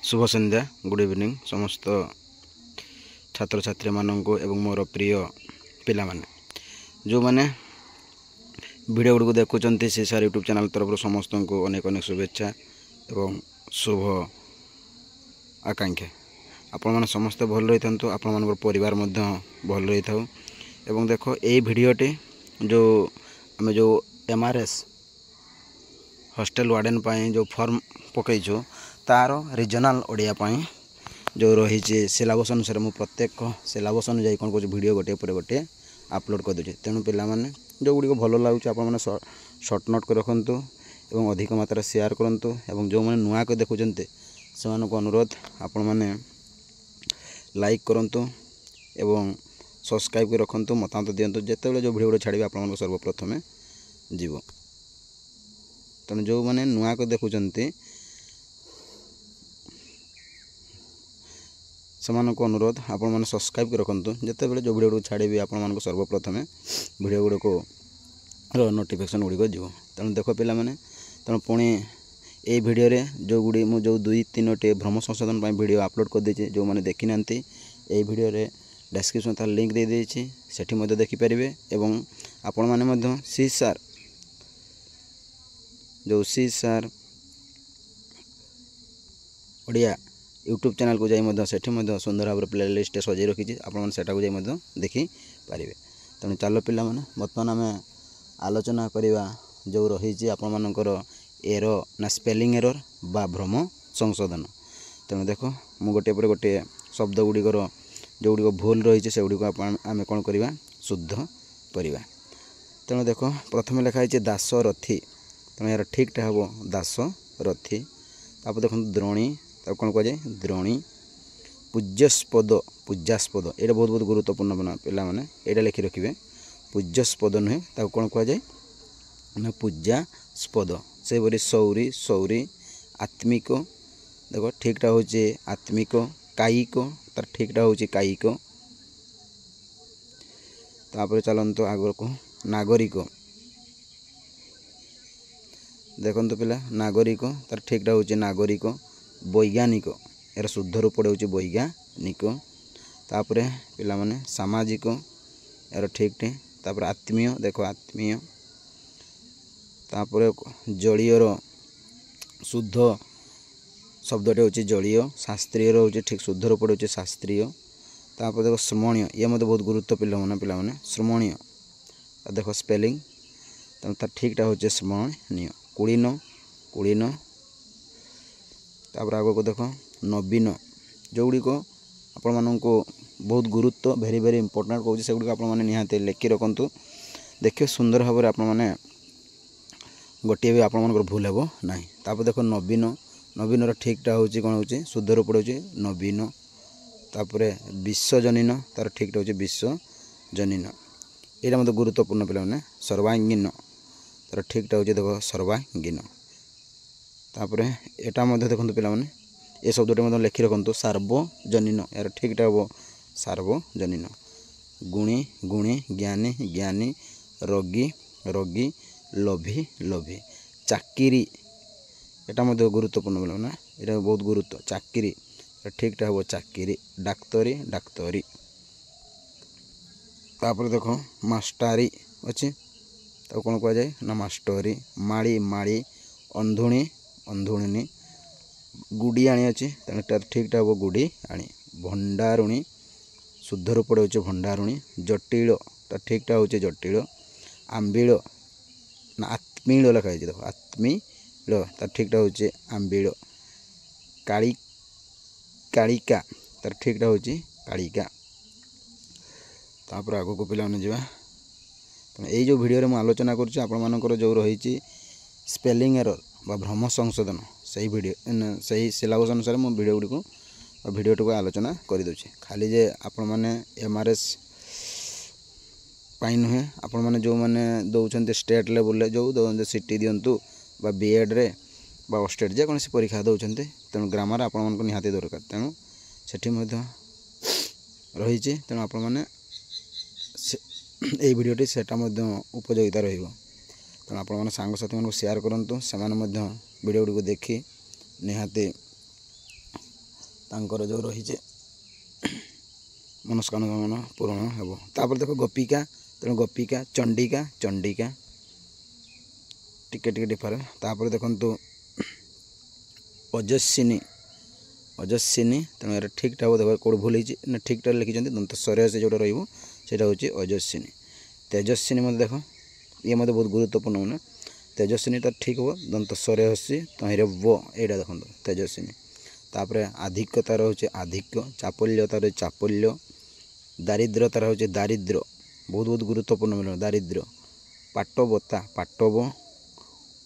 शुभ संध्या good evening समस्त छात्र छात्री मानक एवं मोर प्रिय पिला माने जो माने वीडियो गुड़ देखुं सी सार यूट्यूब चैनल तरफ समस्त को अनेक अनेक शुभेच्छा एवं शुभ आकांक्षा आपण मैंने समस्ते भल रही था आपण मान परिवार भल रही था एवं देखो यही भिडटे जो आम जो MRS हॉस्टल वार्डन पाई जो फॉर्म पकईचु तार रीजनल ओडिया पाई जो रही सिलेबस अनुसार मु प्रत्येक सिलेबस अनुसार कौन कौन वीडियो गोटे पर गोटे अपलोड कर दूचे तेणु पिला माने जो गुड़ी भल लगुच आप सर्ट नोट कर रखु एवं अधिक मात्रा शेयर करूँ एवं जो मैंने नुआ को देखुं से अनुरोध आपण मैंने लाइक करूँ एवं सब्सक्राइब कर रखु मतामत दिंतु जिते जो वीडियो छाड़ी आप सर्वप्रथमे जीव तेणु जो मैंने नुआ को देखुं सेमानक अनुरोध आपण मैंने सब्सक्राइब कर रखु जिते बड़े जो वीडियो छाड़ी आपण सर्वप्रथमे वीडियो गुड़क नोटिफिकेशन गुड़िक जीव तेणु देख पिला माने तेणु पुणी ये वीडियो रे जो गुड़ी मु जो 2-3 भ्रम संशोधन वीडियो अपलोड कर देछि जो माने देखि नांती ए वीडियो रे डिस्क्रिप्शन तार लिंक दे देछि सेठी मध्ये देखि परिबे एवं आपण माने मध्ये सी सार जो सी सार ओडिया यूट्यूब चैनल को जाई सेठी सुंदर भाव प्ले लिस्ट सजाई रखी आपण सेटा को जाई देखि पारिबे तेणु चलो पिला माने बर्तमान आम आलोचना करवा जो रही आपण मानकर एरर ना स्पेलिंग एरर बा भ्रम संशोधन तेणु देख मु गोटे पर गोटे शब्द गुड़िकर जो गुड़िक भूल रही से गुड़िक आम कौन करवा शुद्ध करवा तेणु देख प्रथम लिखाई दासरथी तेणु यार ठीकटा हम दासरथी तापर देख द्रोणी तब कौन कहुए द्रोणी पूज्यास्पद पूज्यास्पद ये बहुत बहुत गुरुत्वपूर्ण बना पिला माने ये लिखि रखिए पूज्यास्पद नुहे ताको कौन कहुए ना पूज्यास्पद से बोली सौरी सौरी आत्मिक देखो ठीकटा हूँ आत्मिक कायिक तार ठीकटा हूँ कायिक तापर चलते आग को नागरिक देखो पिला नागरिक तार ठीकटा हूँ नागरिक वैज्ञानिक यार शुद्ध रूप हूँ वैज्ञानिक तापर पिला माने सामाजिक यार ठीकटे तापर आत्मीय देखो आत्मीय तापर जलीयर शुद्ध शब्दटे हूँ जलीय शास्त्रीय हूँ ठीक शुद्ध रूप हूँ शास्त्रीय तापर देखो श्रमणीय ये मत बहुत गुरुत्व पिला माने श्रमणीय देखो स्पेलिंग तेनाली तार ठीकटा हूँ श्रमणीय कुलीन कुलीन तापर आग को देख नवीन जो गुड़िक आपण मानक बहुत गुरुत्व भेरी भेरी इंपोर्टेंट कहूँ से गुड़िक आपण मैंने निहाती लिखि रखु देखिए सुंदर भाव में आपण मैंने गोटे भी आपण मन भूल हेबो नाही तापर देखो नवीन नवीन ठीकटा हूँ कौन हूँ शुद्ध रूप हूँ नवीन तापर विश्वजनीन तार ठीकटा हूँ विश्वजनीन यहाँ मतलब गुरुत्वपूर्ण पिला माने सर्वांगीन तार ठीकटा हूँ देखो सर्वांगीन तापर एटा मध्य देखो पिला माने ए शब्दटे मतलब लिखि रखु सार्वजनीन यार ठीकटा हम सार्वजनीन गुणी गुणी ज्ञानी ज्ञानी रोगी रोगी लोभी लोभी चाकिरी एटा मध्य गुरुत्वपूर्ण पिला ना ये बहुत गुरुत्व चाकिरी ठीकटा हम चाकिरी डाक्तरी डाक्तरी तापर देखो मास्टारी अच्छी तो कौन कह जाए ना मास्टरी माड़ी माड़ी अंधुणी अंधुणी गुड़ी आनी अच्छी तेनाली ठीकटा हम गुड़ी आनी भंडारुणी शुद्ध रूप हूँ भंडारुणी जटिल ठीकटा हूँ जटिल आंबिल ना आत्मील लिखाई देखो आत्मील तार ठीकटा हूँ आंबिल काली कालिका तार ठीकटा हूँ कालिका तापर आग को पिला जावा तेना यही जो वीडियो में आलोचना करुँच आपर जो रही स्पेलिंग एरर बा भ्रम संशोधन सही वीडियो सही सिलेबस अनुसार मो वीडियो गुड़िक वीडियो को आलोचना करदे खाली जे आपण मैंने MRS पाई नुहे आपण मैंने जो मैंने दौरान स्टेट लेवल जो दौरान सिटी दिंतु बा BEd रे बा स्टेट जेकोसी परीक्षा दौरान तेणु ग्रामर आपण निहाती दरकार तेणु से रही तेणु आपण मैंने ये वीडियोटी सेटा उपयोगिता रहिबो तेणु आपण मैंने सांगसाथी मानक शेयर करूँ से वीडियो गुड़ी देखी निहाती तांकर जो रही मनस्कामना पूर्ण हेब। तापर देख गोपिका, तेणु गोपिका चंडिका चंडिका टिके टिके डिफरेंट। तापर देखंतु अजस्विनी अजस्विनी, तेणु यार ठीक ठाक देख कौट भूल ना ठीक ठाक लिखी दंत स्वरे से जोटा रहा हूँ अजस्विनी। तेजस्विनी मत देख ये मत बहुत गुरुत्वपूर्ण मैंने तेजस्विनी तो ठीक हो दंत स्वरे हसी तहिरे वो यहाँ देखो तेजस्विनी। तापर आधिक्यता रोचे आधिक्य, चापल्यता रही चापल्य, दारिद्रता रोचे दारिद्र बहुत बहुत गुरुत्वपूर्ण मिल दारिद्र। पाटवता पाटव,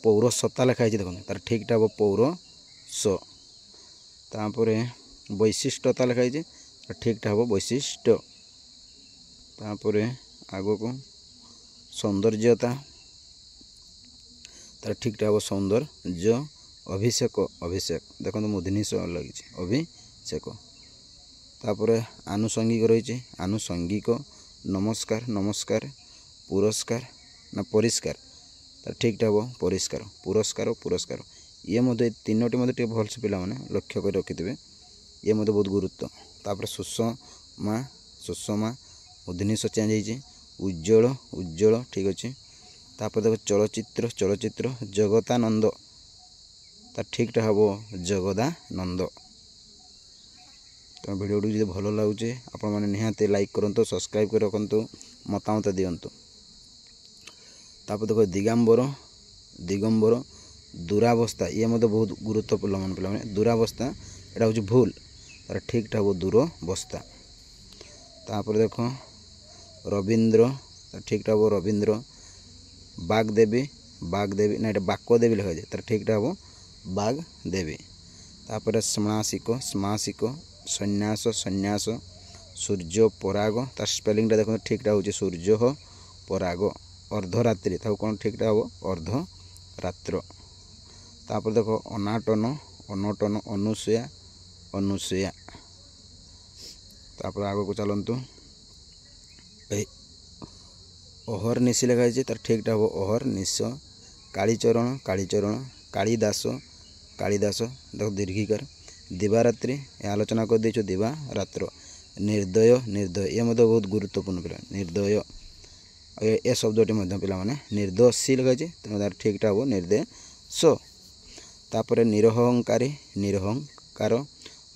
पौरसता लिखाई देखो तार ठीक ठाक पौरस। तापर वैशिष्टता लिखाई ठीक ठाक वैशिष्ट। तापर आग को सौंदर्यता तार ठीक ठाक सौंदर्य। अभिषेक अभिषेक देखो मूर्धनी लगी अभिषेक। तापर आनुषंगिक रही आनुषंगिक, नमस्कार नमस्कार, पुरस्कार ना परिष्कार तार ठीक ठाक परिष्कार पुरस्कार पुरस्कार। ये मध्य तीनोटी मध्य भलसे पिला माने लक्ष्य कर रखिथे ये मध्य बहुत गुरुत्व। तापर सुषमा सुषमा मूर्धनीश चेंज हो उज्ज्वल उज्ज्वल ठीक अच्छे। तापर देखो चलचित्र चलचित्र जगतानंद तार ठीक ठाक हम जगदानंद। तो वीडियो जो भल लगे आपण मैंने निहाती लाइक करूँ सब्सक्राइब कर रखु मतामत दिंतु। तापर देखो दिगंबर दिगंबर दुरावस्था ये मत बहुत गुरुत्वपूर्ण मन पे दुरावस्था यहाँ हूँ भूल तार ठीक ठाक दुरावस्था। तापर देख रवींद्र ठीक ठाक रवींद्र। बागदेवी बागदेवी ना ये बाकदेवी लिखा जाए तार ठीक ठाक बागदेवी। तापर स्मासिक स्मासिक, सन्यास सन्यास, सूर्य पराग तार स्पेलिंग देखो ठीक ठाक हो सूर्य पराग। अर्धरात्रि था कौन ठीक ठाक हम अर्धरात्र। तापर देखो अनाटन अनटन, अनुसूया अनुसूया। तापर आग को चलतु अहर्निश लिखाई तार ठीक ठाक अहर्निश। कालीचरण कालीचरण, कालिदास कालिदास देखो दीर्घिकार। दिवारात्रि आलोचना कर दे दिवारात्र। निर्दय निर्दय ये मतलब बहुत गुरुत्वपूर्ण पिला निर्दय। ए शब्दटी पे निर्दोषी लगे तेनाली ठीक ठाक हो निर्देश। तापर निरहंकारी निरहंकार,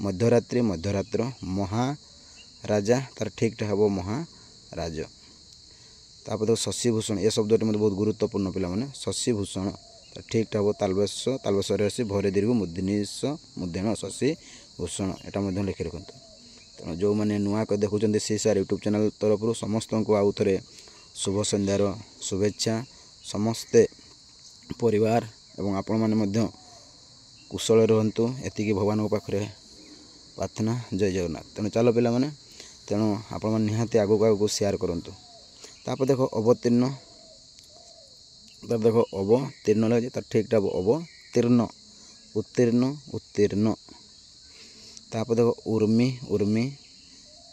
मध्यरात्रि मध्यरात्र, महाराजा तार ठीक ठाक हम महाराज। तापर देखो शशिभूषण ये शब्दटी मतलब बहुत गुरुत्वपूर्ण पे शशिभूषण तार ठीक ठाक हम तालबेश तालबेश्वर आसी भरे दीर्घ मूर्धनीश मुद्रण शशिभूषण यहाँ लिखि रखु। तेणु जो मैंने नुआ देखुं सीसार यूट्यूब चैनल तरफ समस्त को आउ थे शुभ संध्यार शुभेच्छा। समस्ते परिवार एवं आपण मैंने कुशल रुहतु एतिकी भगवान पाखे प्रार्थना। जय जगन्नाथ। तेणु चलो पिला माने तेणु आपण मैंने निहाती आगक आगक शेयर करूँ। तापर देखो अवतीर्ण तार देखो अवतीर्ण लगे तार ठीक ठाक अवतीर्ण उत्तीर्ण उत्तीर्ण। तापर देखो उर्मी उर्मी,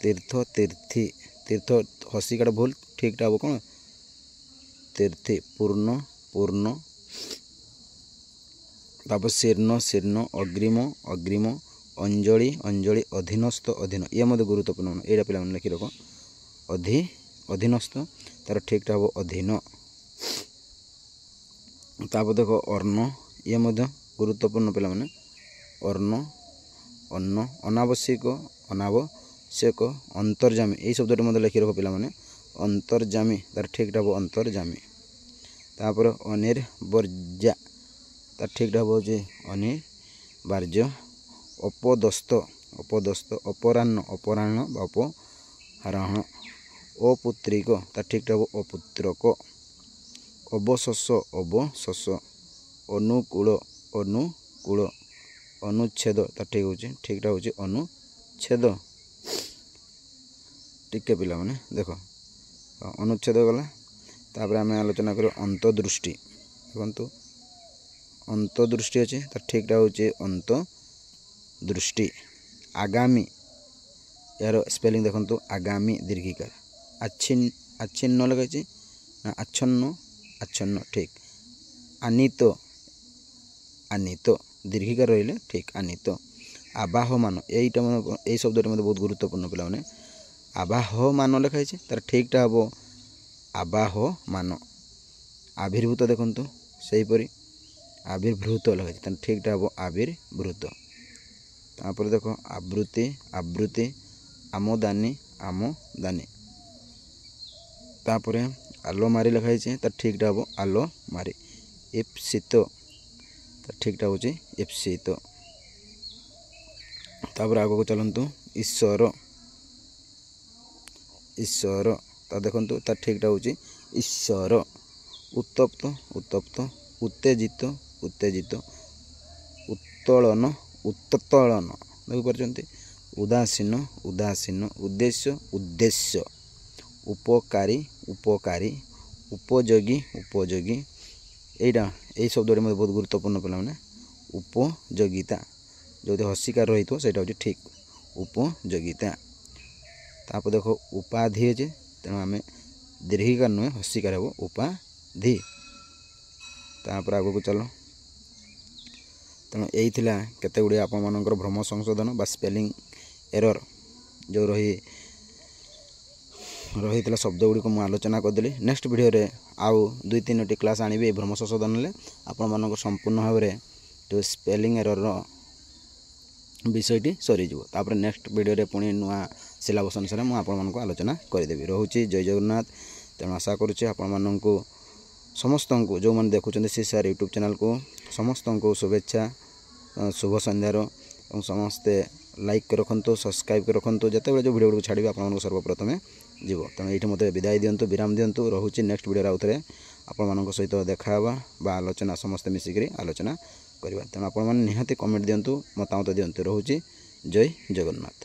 तीर्थ तीर्थी तीर्थ हसिकाटा भूल ठीक ठाक कौन तीर्थी, पूर्ण पूर्ण। तापर शीर्ण शीर्ण, अग्रिम अग्रिम, अंजलि अंजलि, अधीनस्थ अधीन ये मत गुरुत्वपूर्ण यहाँ पे लिखि रख अधीनस्थ तार ठीक ठाक अधीन। तापर देखो अर्ण ये गुरुत्वपूर्ण पे अर्ण अन्न, अनावश्यक अनावश्यक, अंतर्जामी यही शब्द मतलब लिखि रख पे अंतर्जामी तार ठीक ठाक अंतर्जामी। तापर अनिर्वर्जा तार ठीक ठाक हो अनिर्वार्य। अपदस्थ अपदस्थ, अपराह्न अपराह्न अपहरण। अपुत्रिक तार ठीक ठाक अपुत्रक। अवशस अवशस, अनुकूल अनुकूल, अनुच्छेद तार ठीक ठाक हो अनुच्छेद। टिके पिला माने देख अनुच्छेद गला। तापर आम आलोचना कर अंतदृष्टि देखु अंतदृष्टि अच्छे तार ठीक ठाक हो अंतदृष्टि। आगामी यार स्पेलिंग देखु आगामी दीर्घिकार। आच्छिन्न लगे ना आच्छन्न आच्छन्न ठीक। आनीत आनीत दीर्घिकार रही ठीक आनीत। ଆବାହମାନ ଏଇଟା ଏଇ ଶବ୍ଦଟି ମଧ୍ୟ ବହୁତ ଗୁରୁତ୍ୱପୂର୍ଣ୍ଣ ପିଲାମାନେ। ଆବାହମାନ ଲେଖା ହେଇଛି, ତାର ଠିକ୍ଟା ହେବ ଆବାହମାନ। ଆବିର୍ଭୂତ ଦେଖନ୍ତୁ ସେହିପରି ଆବିର୍ଭୂତ ଲେଖା ହେଇଛି, ତାର ଠିକ୍ଟା ହେବ ଆବିର୍ଭୂତ। ତାପରେ ଦେଖ ଆବୃତ୍ତି ଆବୃତ୍ତି, ଆମଦାନୀ ଆମଦାନୀ। ତାପରେ ଆଲମାରି ଲେଖା ହେଇଛି, ତାର ଠିକ୍ଟା ହେବ ଆଲମାରୀ। ଇପ୍ସିତ, ତାର ଠିକ୍ଟା ହେଉଛି ଇପ୍ସିତ। ତାପରେ ଆଗକୁ ଚାଲନ୍ତୁ ଈଶ୍ୱର ଈଶ୍ୱର, ତା ଦେଖନ୍ତୁ ତାର ଠିକ୍ଟା ହେଉଛି ଈଶ୍ୱର। ଉତ୍ତପ୍ତ ଉତ୍ତପ୍ତ, ଉତ୍ତେଜିତ ଉତ୍ତେଜିତ, ଉତ୍ତୋଳନ ଉତ୍ତୋଳନ, ଦେଖିପାରୁଛନ୍ତି। ଉଦାସୀନ ଉଦାସୀନ, ଉଦ୍ଦେଶ୍ୟ ଉଦ୍ଦେଶ୍ୟ, ଉପକାରୀ ଉପକାରୀ, ଉପଯୋଗୀ ଉପଯୋଗୀ। ଏଇ ଶବ୍ଦଟି ମୋତେ ବହୁତ ଗୁରୁତ୍ୱପୂର୍ଣ୍ଣ ପିଲାମାନେ। ଉପଯୋଗିତା, ଯେଉଁଠି ହସିକାର ରହିଥିବ ସେଇଟା ହେଉଛି ଠିକ୍, ଉପଯୋଗିତା। ତାପରେ ଦେଖ ଉପାଧି ଅଛି, ତେଣୁ ଆମେ ଦୀର୍ଘିକାର ନୁହେଁ ହସିକାର ହେବ ଉପାଧି। ତାପରେ ଆଗକୁ ଚାଲ। ତେଣୁ ଏଇ ଥିଲା କେତେ ଗୁଡ଼ିଏ ଆପଣମାନଙ୍କର ଭ୍ରମ ସଂଶୋଧନ ବା ସ୍ପେଲିଂ ଏରର ଯେଉଁ ରହିଥିଲା ଶବ୍ଦ ଗୁଡ଼ିକ ମୁଁ ଆଲୋଚନା କରିଦେଲି। ନେକ୍ସଟ ଭିଡ଼ିଓରେ ଆଉ 2-3ଟି କ୍ଲାସ୍ ଆଣିବି ଏହି ଭ୍ରମ ସଂଶୋଧନରେ। ଆପଣମାନଙ୍କ ସମ୍ପୂର୍ଣ୍ଣ ଭାବରେ ଯେଉଁ ସ୍ପେଲିଂ ଏରରର ବିଷୟଟି ସରିଯିବ। ତାପରେ ନେକ୍ସଟ ଭିଡ଼ିଓରେ ପୁଣି ନୂଆ ସିଲାବସ୍ ଅନୁସାରେ ମୁଁ ଆପଣମାନଙ୍କୁ ଆଲୋଚନା କରିଦେବି। ରହୁଛି ଜୟ ଜଗନ୍ନାଥ। ତେଣୁ ଆଶା କରୁଛି ଆପଣମାନଙ୍କୁ ସମସ୍ତଙ୍କୁ, ଯେଉଁମାନେ ଦେଖୁଛନ୍ତି CCR ୟୁଟ୍ୟୁବ୍ ଚ୍ୟାନେଲ୍କୁ, ସମସ୍ତଙ୍କୁ ଶୁଭେଚ୍ଛା, ଶୁଭ ସନ୍ଧ୍ୟାର। ଏବଂ ସମସ୍ତେ ଲାଇକ୍ କରି ରଖନ୍ତୁ, ସବସ୍କ୍ରାଇବ୍ କରି ରଖନ୍ତୁ। ଯେତେବେଳେ ଯେଉଁ ଭିଡ଼ିଓ ଗୁଡ଼ିକୁ ଛାଡ଼ିବେ ଆପଣମାନଙ୍କୁ ସର୍ବପ୍ରଥମେ ଯିବ। ତେଣୁ ଏଇଠି ମୋତେ ବିଦାୟ ଦିଅନ୍ତୁ, ବିରାମ ଦିଅନ୍ତୁ। ରହୁଛି ନେକ୍ସଟ ଭିଡ଼ିଓରେ ଆଉ ଥରେ ଆପଣମାନଙ୍କ ସହିତ ଦେଖା ହେବା ବା ଆଲୋଚନା, ସମସ୍ତେ ମିଶିକରି ଆଲୋଚନା କରିବା। ତେଣୁ ଆପଣମାନେ ନିହାତି କମେଣ୍ଟ ଦିଅନ୍ତୁ, ମତାମତ ଦିଅନ୍ତୁ। ରହୁଛି ଜୟ ଜଗନ୍ନାଥ।